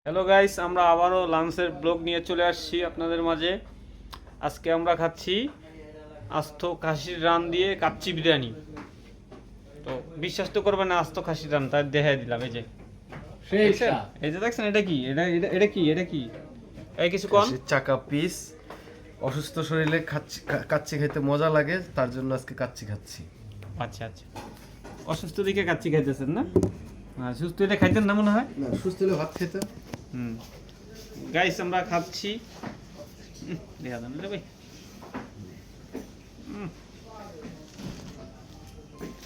Hello guys, আমরা আবারও লাঞ্চের ব্লগ নিয়ে চলে আসছি আপনাদের মাঝে। আজকে আমরা খাচ্ছি আস্ত খাসির রান দিয়ে কাচ্চি বিরিয়ানি। তো বিশ্বাস তো করবেন না, আস্ত খাসির রান তাই দেখাই দিলাম। এই যে দেখছেন? এই যে দেখছেন, এটা কি? এটা কি এই কিছু কোন চাকা পিস। অসুস্থ শরীরে কাচ্চি খেতে মজা লাগে, তার জন্য আজকে কাচ্চি খাচ্ছি। আচ্ছা আচ্ছা, অসুস্থ দিকে কাচ্চি খাইতেছেন না? সুস্থ হলে খাইতেন না মনে হয়। না, সুস্থ হলে ভাত খেতে। গাইস আমরা খাচ্ছি, দেখা দেন রে ভাই।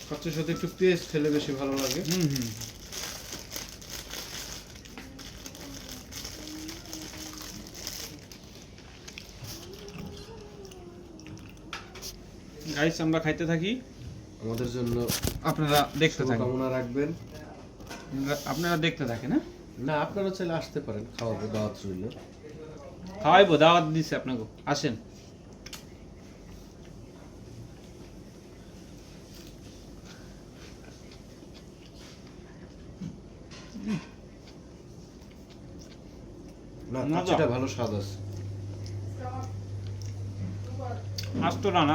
কাচ্চির সাথে একটু পেস্ট খেলে বেশি ভালো লাগে। গাইস আমরা খাইতে থাকি, আমাদের জন্য আপনারা দেখতে থাকেন। কামনা রাখবেন। আপনারা দেখতে থাকেন। হ্যাঁ, না, আপনারা চাইলে আসতে পারেন, খাওয়াবো, দাওয়াত রইল। খাওয়াইবো, দাওয়াত দিছে আপনাকে, আসেন। না, কাচ্চিটা ভালো স্বাদ আছে। আস্ত রান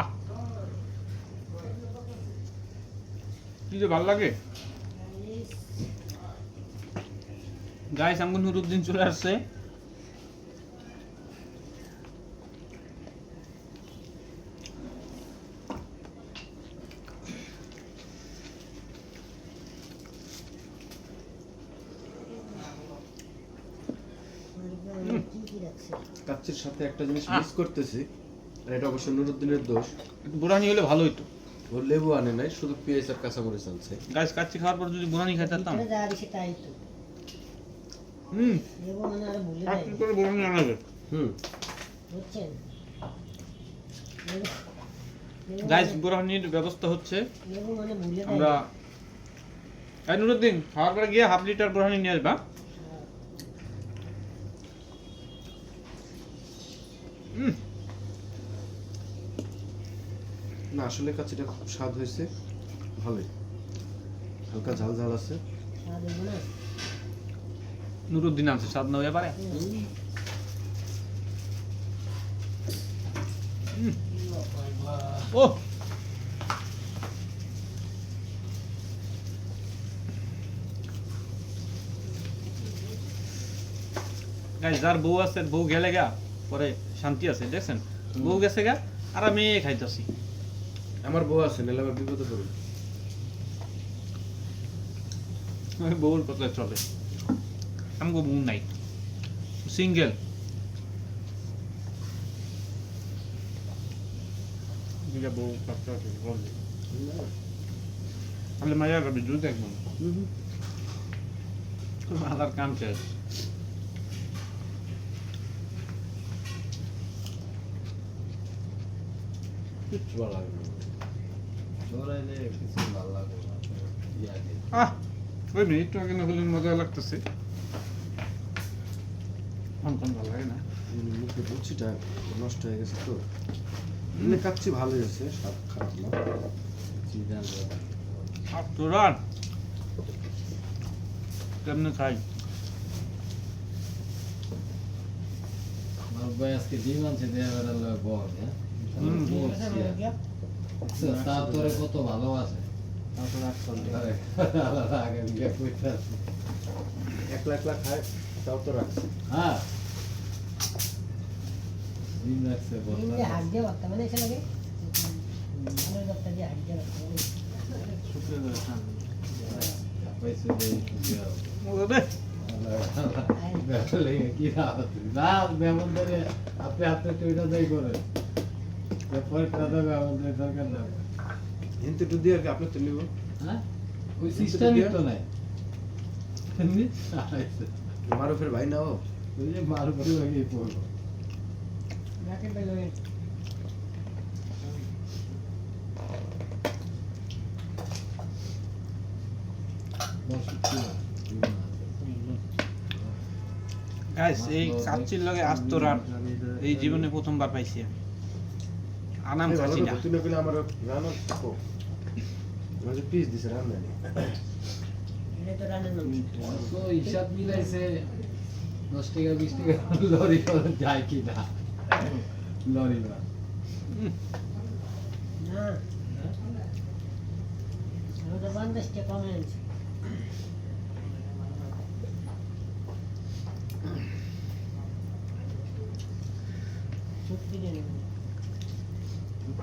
আহ, কি যে ভালো লাগে। গাইস আমগো নুরুদ্দিন চলে আসছে। কাচ্চির সাথে একটা জিনিস মিস করতেছি, আর এটা অবশ্য নুরুদ্দিনের দোষ। একটু বুড়ানি হলে ভালো হইতো। ও লেবু আনে নাই, শুধু পেঁয়াজ আর কাঁচামরিচ আনছে। গাইস কাচ্চি খাওয়ার পর যদি বুড়ানি খাইতাম, কি করে বুড়ানি আনাবে? গাইস বুড়ানির ব্যবস্থা হচ্ছে। আমরা নুরুদ্দিন খাওয়ার পরে গিয়ে হাফ লিটার বুড়ানি নিয়ে আসবা। না, আসলে কাচ্চিটা খুব স্বাদ হয়েছে, ভালোই, হালকা ঝাল ঝাল আছে। নুরুদ্দিন আনছে, স্বাদ না হয়ে পারে। ও গাইস, যার বউ আছে, বউ গেলে গা পরে শান্তি আছে, দেখছেন? বউ গেছে গা আর আমি খাইতেছি। আমার বউ আছে, নাহলে আবার বিপদে পড়বে। বউর কথা চলে, আমগো বউ নাই, সিঙ্গেল। বউ কথা বললি তাহলে মায়া করবি, জুই দেখবো আলার কাম শেষ। কিচ্ছু ভালো লাগে না, জোরাইলে কিছু ভালো লাগে না। ওই মিনিট আগে না হলে মজা লাগতেছে, কোন ভালো লাগে না। মুখে রুচিটা নষ্ট হয়ে গেছে তো। এমনি কাচ্চি ভালো হয়েছে, স্বাদ খারাপ না। তোরান কেমনে খাই? আজকে ডিম আনছে তারপরে কত ভালোবাসে। একলা একলা খায়, তাও তো রাখছে। হ্যাঁ, ডিম রাখছে আপনি আপনি টুইটা দেই করেন পরীক্ষা দেবে আমাদের দরকার না। হিন্দি টু দিয়ে আর কি আপনি তো নিব। হ্যাঁ, ওই সিস্টেমই তো নাই। মারুফের ভাই না ও, ওই যে মারুফের ভাই পড়লো। গাইস এই কাচ্চির লগে আস্ত রান এই জীবনে প্রথমবার পাইছি। আনাম খাচ্ছি না। তুই না কইলে আমার রান্না থাকো, পিস দিছে রান্না। তো হিসাব মিলাইছে 10 টাকা 20 টাকা লরি করে যায় কি না লরি না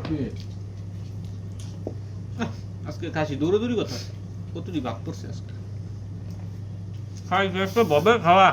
কি আজকে খাসি দৌড়াদৌড়ি কথা কতটি ভাগ করছে আজকে খাই ববে খাওয়া